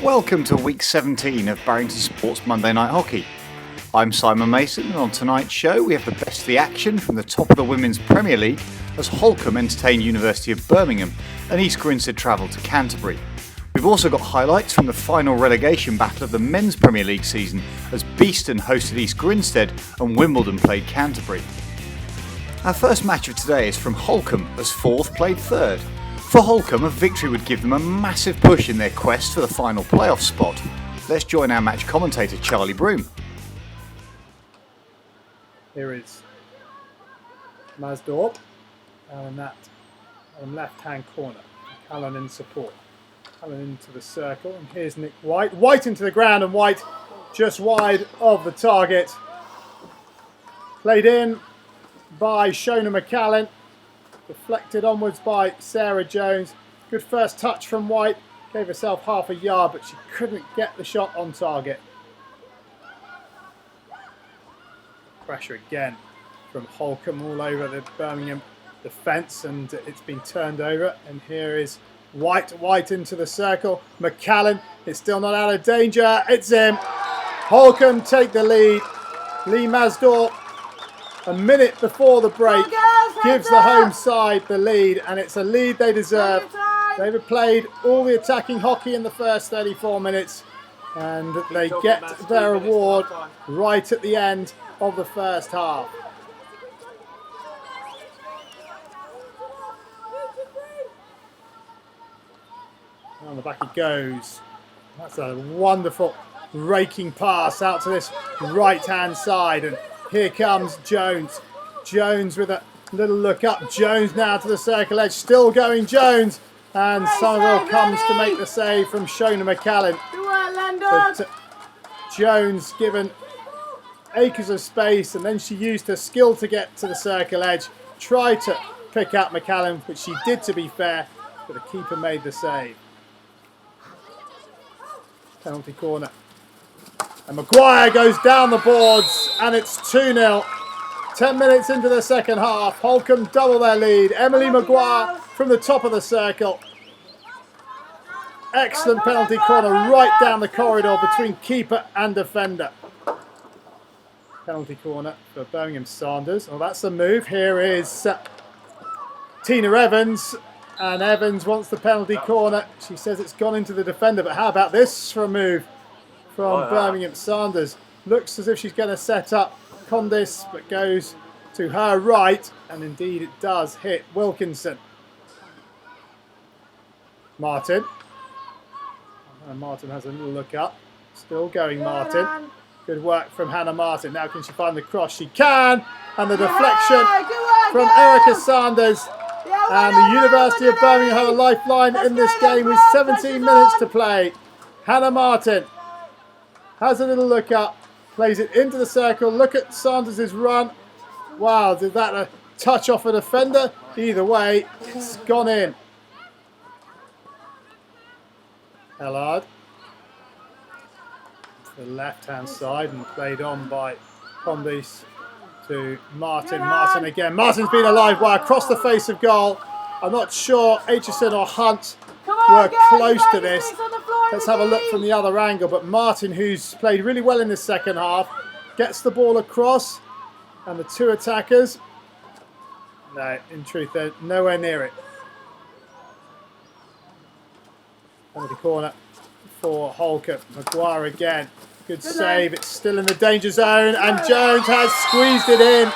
Welcome to week 17 of Barrington Sports Monday Night Hockey. I'm Simon Mason, and on tonight's show we have the best of the action from the top of the Women's Premier League as Holcombe entertain University of Birmingham and East Grinstead travel to Canterbury. We've also got highlights from the final relegation battle of the Men's Premier League season as Beeston hosted East Grinstead and Wimbledon played Canterbury. Our first match of today is from Holcombe as fourth played third. For Holcombe, a victory would give them a massive push in their quest for the final playoff spot. Let's join our match commentator Charlie Brougham. Here is Masdorp, and that on left-hand corner. Callan in support. Callan into the circle, and here's Nick White. White into the ground, and White just wide of the target. Played in by Shona McCallum. Deflected onwards by Sarah Jones. Good first touch from White. Gave herself half a yard, but she couldn't get the shot on target. Pressure again from Holcombe all over the Birmingham defence, and it's been turned over. And here is White into the circle. McCallum is still not out of danger. It's him. Holcombe take the lead. Lee Masdorp, a minute before the break, gives the home side the lead, and it's a lead they deserve. They've played all the attacking hockey in the first 34 minutes, and they get their reward right at the end of the first half. On the back he goes. That's a wonderful raking pass out to this right-hand side, and here comes Jones. Jones with a little look up. Jones now to the circle edge. Still going Jones. And Somerville comes to make the save from Shona McCallum. But Jones given acres of space, and then she used her skill to get to the circle edge. Tried to pick out McCallum, which she did, to be fair, but the keeper made the save. Penalty corner. And Maguire goes down the boards, and it's 2-0. 10 minutes into the second half. Holcombe double their lead. Emily Maguire from the top of the circle. Excellent penalty corner right down the corridor between keeper and defender. Penalty corner for Birmingham Sanders. Well, that's the move. Here is Tina Evans. And Evans wants the penalty corner. She says it's gone into the defender. But how about this for a move from Birmingham Sanders? Looks as if she's going to set up Condis, but goes to her right, and indeed it does hit Wilkinson. Martin. And Martin has a little look up. Still going Martin. Good work from Hannah Martin. Now can she find the cross? She can! And the deflection from Erica Sanders. And the University of Birmingham have a lifeline in this game with 17 minutes to play. Hannah Martin has a little look up. Plays it into the circle. Look at Sanders' run. Wow, did that a touch off a defender? Either way, it's gone in. Ellard to the left-hand side and played on by Condis to Martin. Martin again. Martin's been alive wire across the face of goal. I'm not sure Aitchison or Hunt were close to this. Let's have a look from the other angle. But Martin, who's played really well in the second half, gets the ball across. And the two attackers, no, in truth, they're nowhere near it. Penalty corner for Holcombe. Maguire again. Good save. It's still in the danger zone. And Jones has squeezed it in.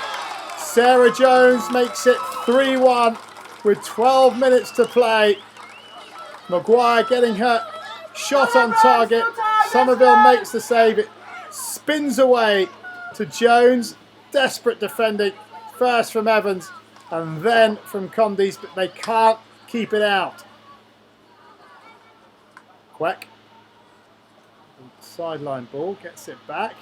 Sarah Jones makes it 3-1 with 12 minutes to play. Maguire getting her shot on target. Somerville makes the save. It spins away to Jones. Desperate defending. First from Evans and then from Condis, but they can't keep it out. Queck. Sideline ball. Gets it back.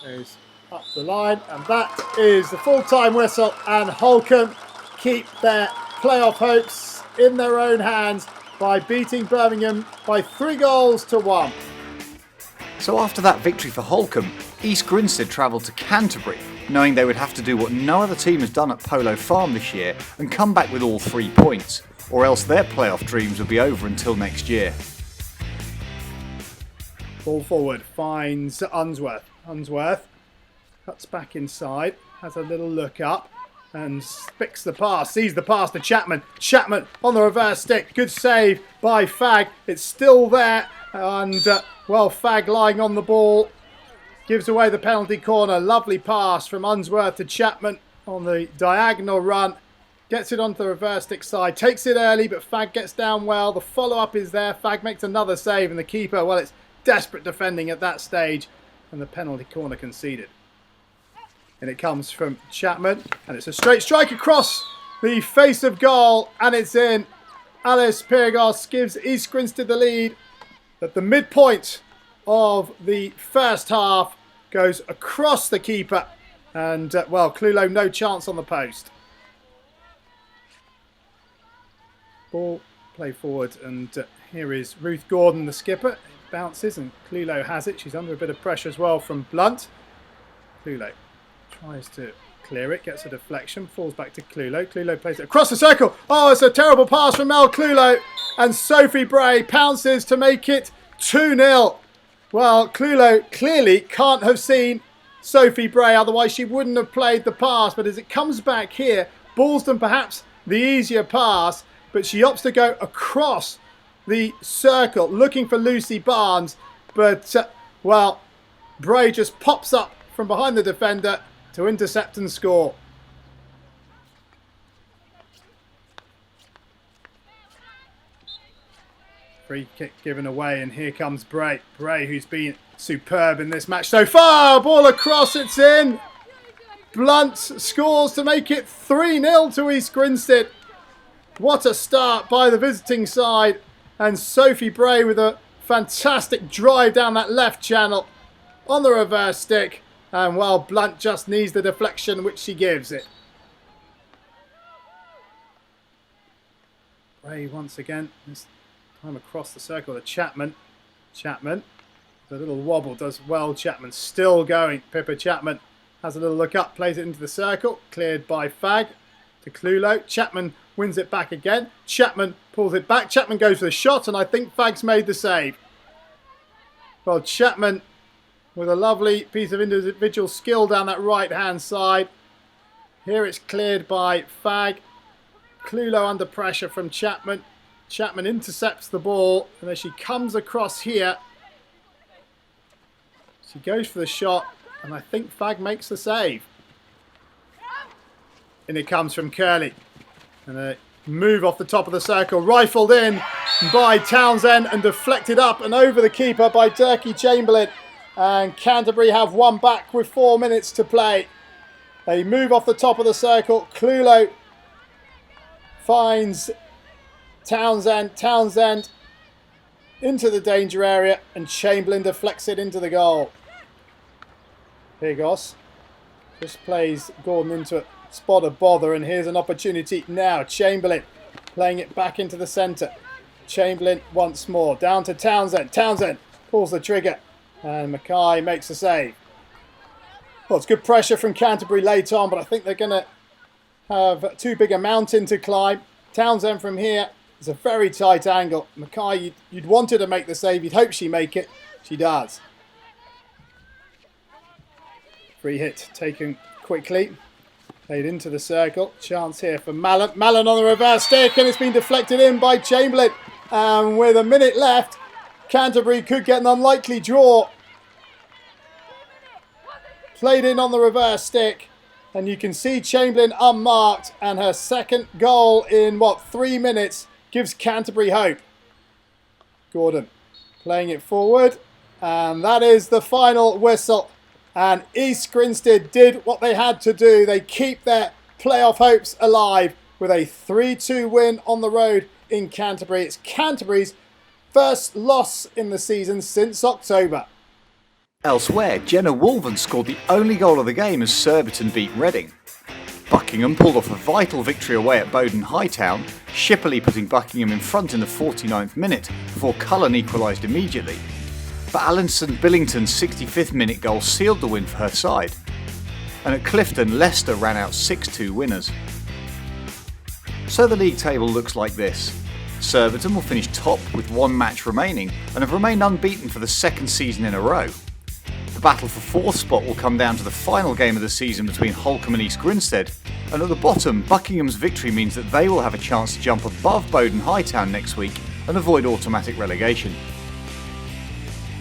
Goes up the line. And that is the full-time whistle. And Holcombe keep their playoff hopes in their own hands by beating Birmingham by 3-1. So after that victory for Holcombe, East Grinstead travelled to Canterbury, knowing they would have to do what no other team has done at Polo Farm this year and come back with all 3 points, or else their playoff dreams would be over until next year. Ball forward, finds Unsworth. Unsworth cuts back inside, has a little look up and picks the pass, sees the pass to Chapman. Chapman on the reverse stick, good save by Fagg. It's still there and Fagg lying on the ball gives away the penalty corner. Lovely pass from Unsworth to Chapman on the diagonal run. Gets it onto the reverse stick side, takes it early, but Fagg gets down well. The follow-up is there. Fagg makes another save, and the keeper, well, it's desperate defending at that stage, and the penalty corner conceded. And it comes from Chapman, and it's a straight strike across the face of goal, and it's in. Alice Pirgos gives East Grinstead the lead at the midpoint of the first half, goes across the keeper, and, Clulo no chance on the post. Ball play forward, and here is Ruth Gordon, the skipper. It bounces, and Clulo has it. She's under a bit of pressure as well from Blunt. Clulo tries to clear it, gets a deflection, falls back to Clulo. Clulo plays it across the circle. Oh, it's a terrible pass from Mel Clulo, and Sophie Bray pounces to make it 2-0. Well, Clulo clearly can't have seen Sophie Bray, otherwise she wouldn't have played the pass. But as it comes back here, Ballston perhaps the easier pass, but she opts to go across the circle looking for Lucy Barnes. But, Bray just pops up from behind the defender to intercept and score. Free kick given away, and here comes Bray. Bray, who's been superb in this match so far. Ball across, it's in. Blunt scores to make it 3-0 to East Grinstead. What a start by the visiting side. And Sophie Bray with a fantastic drive down that left channel on the reverse stick. And Blunt just needs the deflection, which she gives it. Bray once again, this time across the circle to Chapman. Chapman, the little wobble, does well. Chapman still going. Pippa Chapman has a little look up, plays it into the circle. Cleared by Fagg to Clulo. Chapman wins it back again. Chapman pulls it back. Chapman goes for the shot, and I think Fagg's made the save. Well, Chapman with a lovely piece of individual skill down that right-hand side. Here it's cleared by Fagg. Clulo under pressure from Chapman. Chapman intercepts the ball, and as she comes across here, she goes for the shot, and I think Fagg makes the save. And it comes from Curley. And a move off the top of the circle, rifled in by Townsend and deflected up and over the keeper by Durkee Chamberlain. And Canterbury have one back with 4 minutes to play. They move off the top of the circle. Clulo finds Townsend. Townsend into the danger area, and Chamberlain deflects it into the goal. Pirgos just plays Gordon into a spot of bother, and here's an opportunity now. Chamberlain playing it back into the centre. Chamberlain once more down to Townsend. Townsend pulls the trigger, and Mackay makes a save. Well, it's good pressure from Canterbury late on, but I think they're going to have too big a mountain to climb. Townsend from here is a very tight angle. Mackay, you'd want her to make the save. You'd hope she make it. She does. Free hit taken quickly. Played into the circle. Chance here for Mallon. Mallon on the reverse stick, and it's been deflected in by Chamberlain. And with a minute left, Canterbury could get an unlikely draw. Played in on the reverse stick, and you can see Chamberlain unmarked, and her second goal in 3 minutes gives Canterbury hope. Gordon playing it forward, and that is the final whistle. And East Grinstead did what they had to do. They keep their playoff hopes alive with a 3-2 win on the road in Canterbury. It's Canterbury's first loss in the season since October. Elsewhere, Jenna Wolven scored the only goal of the game as Surbiton beat Reading. Buckingham pulled off a vital victory away at Bowden Hightown, Shipperley putting Buckingham in front in the 49th minute before Cullen equalised immediately. But Alison Billington's 65th minute goal sealed the win for her side. And at Clifton, Leicester ran out 6-2 winners. So the league table looks like this. Surbiton will finish top with one match remaining and have remained unbeaten for the second season in a row. The battle for fourth spot will come down to the final game of the season between Holcombe and East Grinstead, and at the bottom, Buckingham's victory means that they will have a chance to jump above Bowden Hightown next week and avoid automatic relegation.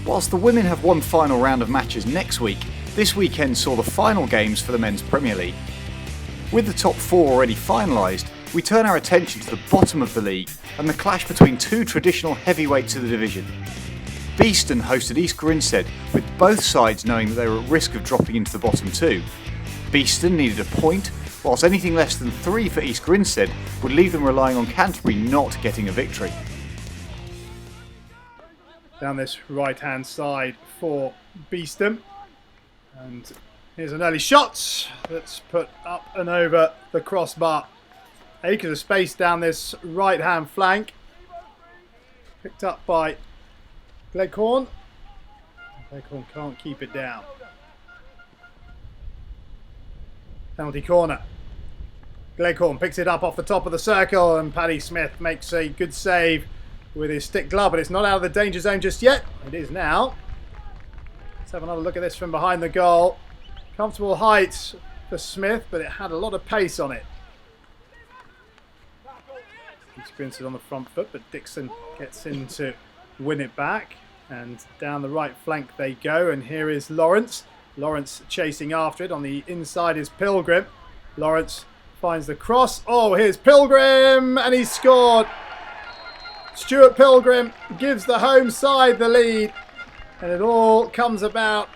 Whilst the women have one final round of matches next week, this weekend saw the final games for the Men's Premier League. With the top four already finalised, we turn our attention to the bottom of the league and the clash between two traditional heavyweights of the division. Beeston hosted East Grinstead, with both sides knowing that they were at risk of dropping into the bottom two. Beeston needed a point, whilst anything less than 3 for East Grinstead would leave them relying on Canterbury not getting a victory. Down this right-hand side for Beeston. And here's an early shot that's put up and over the crossbar. Acres of space down this right-hand flank. Picked up by Gleghorn. Gleghorn can't keep it down. Penalty corner. Gleghorn picks it up off the top of the circle, and Paddy Smith makes a good save with his stick glove, but it's not out of the danger zone just yet. It is now. Let's have another look at this from behind the goal. Comfortable height for Smith, but it had a lot of pace on it. He sprinted on the front foot, but Dixon gets in to win it back. And down the right flank they go, and here is Lawrence. Lawrence chasing after it. On the inside is Pilgrim. Lawrence finds the cross. Oh, here's Pilgrim, and he's scored. Stuart Pilgrim gives the home side the lead, and it all comes about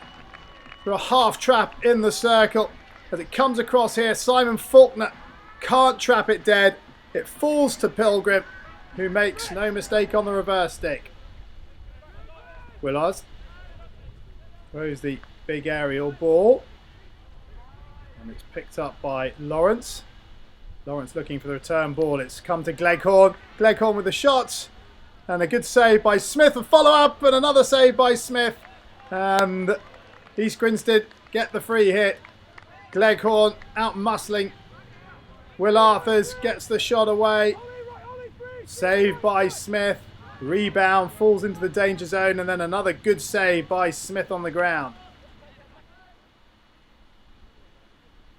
for a half trap in the circle. As it comes across here, Simon Faulkner can't trap it dead. It falls to Pilgrim, who makes no mistake on the reverse stick. Willars throws the big aerial ball, and it's picked up by Lawrence. Lawrence looking for the return ball. It's come to Gleghorn. Gleghorn with the shots, and a good save by Smith. A follow up, and another save by Smith. And East Grinstead get the free hit. Gleghorn out muscling. Will Arthurs gets the shot away. Saved by Smith. Rebound, falls into the danger zone, and then another good save by Smith on the ground.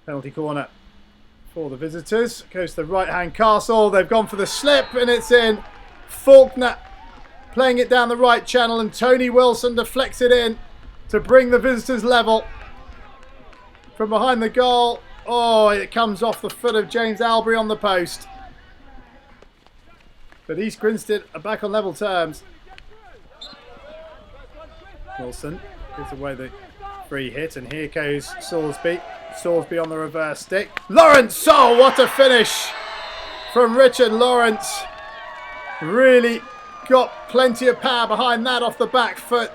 Penalty corner for the visitors. Goes to the right-hand castle. They've gone for the slip, and it's in. Faulkner playing it down the right channel, and Tony Wilson deflects it in to bring the visitors level. From behind the goal, oh, it comes off the foot of James Albury on the post. But East Grinstead are back on level terms. Wilson gives away the free hit, and here goes Salisbury. Salisbury on the reverse stick. Lawrence! Oh, what a finish from Richard Lawrence. Really got plenty of power behind that off the back foot,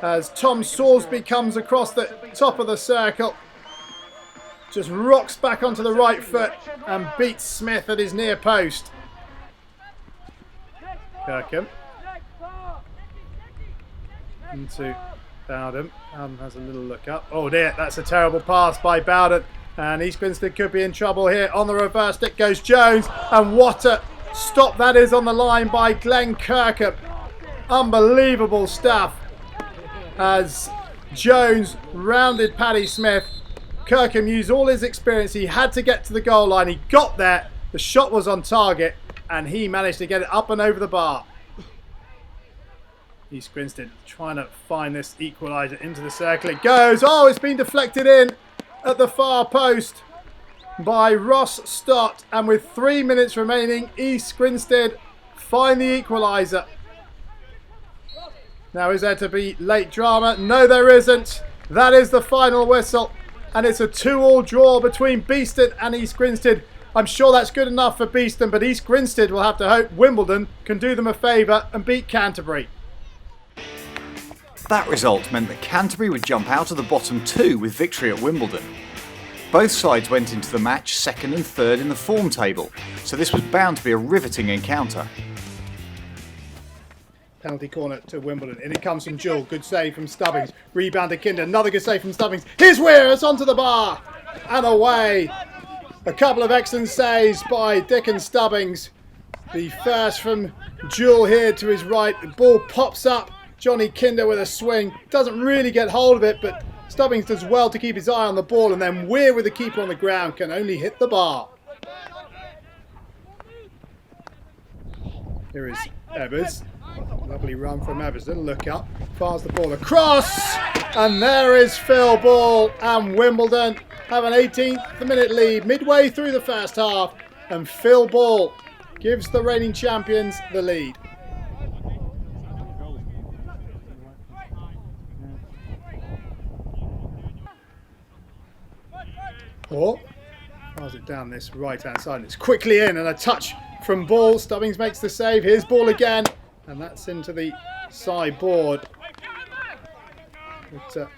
as Tom Salisbury comes across the top of the circle. Just rocks back onto the right foot and beats Smith at his near post. Kirkham into Bowden. Bowden has a little look up. Oh dear, that's a terrible pass by Bowden, and East Grinstead could be in trouble here. On the reverse stick goes Jones, and what a stop that is on the line by Glenn Kirkham. Unbelievable stuff as Jones rounded Paddy Smith. Kirkham used all his experience. He had to get to the goal line. He got there. The shot was on target, and he managed to get it up and over the bar. East Grinstead trying to find this equaliser into the circle. It goes. Oh, it's been deflected in at the far post by Ross Stott. And with 3 minutes remaining, East Grinstead find the equaliser. Now, is there to be late drama? No, there isn't. That is the final whistle. And it's a 2-2 draw between Beeston and East Grinstead. I'm sure that's good enough for Beeston, but East Grinstead will have to hope Wimbledon can do them a favour and beat Canterbury. That result meant that Canterbury would jump out of the bottom two with victory at Wimbledon. Both sides went into the match second and third in the form table, so this was bound to be a riveting encounter. Penalty corner to Wimbledon. In it comes from Jewell. Good save from Stubbings. Rebound to Kinder. Another good save from Stubbings. Here's Weir. It's onto the bar. And away. A couple of excellent saves by Dick and Stubbings. The first from Jewel here to his right. The ball pops up. Johnny Kinder with a swing. Doesn't really get hold of it, but Stubbings does well to keep his eye on the ball, and then Weir with the keeper on the ground can only hit the bar. Here is Evers. Lovely run from Evers. Little look up. Fires the ball across. And there is Phil Ball. And Wimbledon have an 18th minute lead midway through the first half. And Phil Ball gives the reigning champions the lead. Or fires it down this right-hand side. And it's quickly in, and a touch from Ball. Stubbings makes the save. Here's Ball again. And that's into the sideboard. But,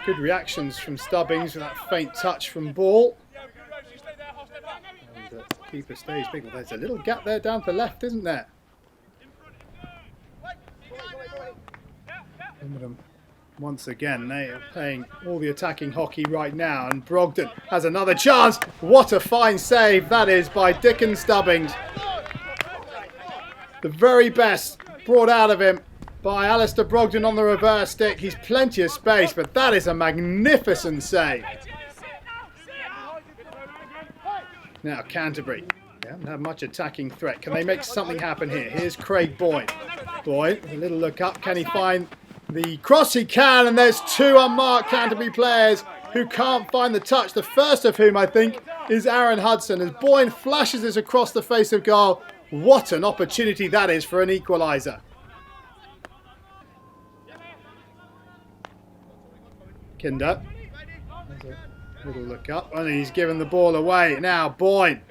good reactions from Stubbings with that faint touch from Ball. And keeper stays big. Well, there's a little gap there down to the left, isn't there? Wimbledon, once again, they are playing all the attacking hockey right now. And Brogdon has another chance. What a fine save that is by Dickon Stubbings. The very best brought out of him by Alistair Brogdon on the reverse stick. He's plenty of space, but that is a magnificent save. Now Canterbury. They haven't had much attacking threat. Can they make something happen here? Here's Craig Boyd. Boyd with a little look up. Can he find the cross? He can, and there's two unmarked Canterbury players who can't find the touch. The first of whom, I think, is Aaron Hudson. As Boyd flashes this across the face of goal. What an opportunity that is for an equaliser. Kinder. A little look up, and he's given the ball away. Now Boyd.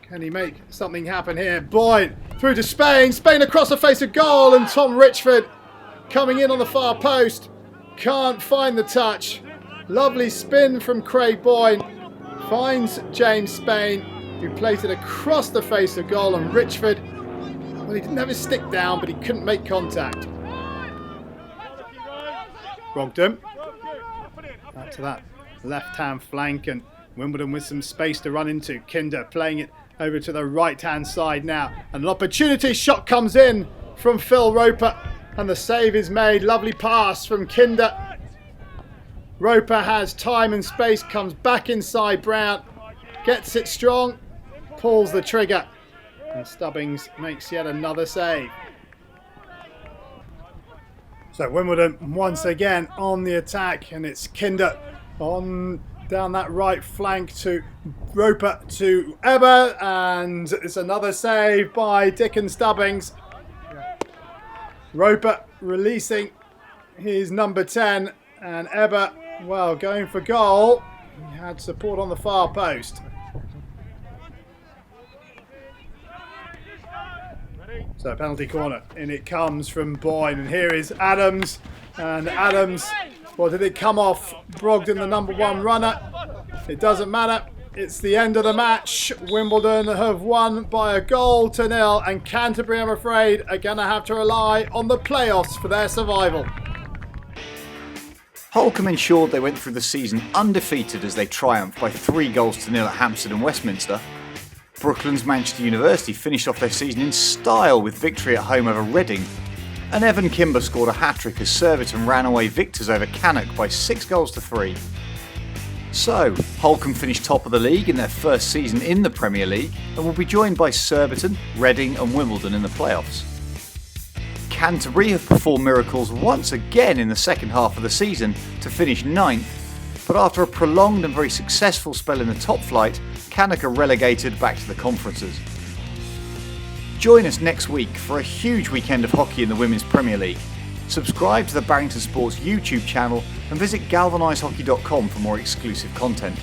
Can he make something happen here? Boyd through to Spain. Spain across the face of goal, and Tom Richford coming in on the far post. Can't find the touch. Lovely spin from Craig Boyd. Finds James Spain, who plays it across the face of goal, and Richford, well, he didn't have his stick down, but he couldn't make contact. Brogdon. Out to that left-hand flank, and Wimbledon with some space to run into. Kinder playing it over to the right-hand side now. And an opportunity shot comes in from Phil Roper, and the save is made. Lovely pass from Kinder. Roper has time and space, comes back inside Brown, gets it strong, pulls the trigger, and Stubbings makes yet another save. So Wimbledon once again on the attack, and it's Kinder on down that right flank to Roper to Ebber, and it's another save by Dickon Stubbings. Roper releasing his number 10, and Ebber, well, going for goal. He had support on the far post. So penalty corner, and it comes from Boyne, and here is Adams, and Adams, well, did it come off Brogdon, the number 1 runner? It doesn't matter. It's the end of the match. Wimbledon have won by 1-0, and Canterbury, I'm afraid, are going to have to rely on the playoffs for their survival. Holcombe ensured they went through the season undefeated as they triumphed by 3-0 at Hampstead and Westminster. Brooklands Manchester University finished off their season in style with victory at home over Reading, and Evan Kimber scored a hat-trick as Surbiton ran away victors over Cannock by 6-3. So, Holcombe finished top of the league in their first season in the Premier League and will be joined by Surbiton, Reading and Wimbledon in the playoffs. Canterbury have performed miracles once again in the second half of the season to finish 9th, but after a prolonged and very successful spell in the top flight, Cannock are relegated back to the conferences. Join us next week for a huge weekend of hockey in the Women's Premier League. Subscribe to the Barrington Sports YouTube channel and visit galvanisehockey.com for more exclusive content.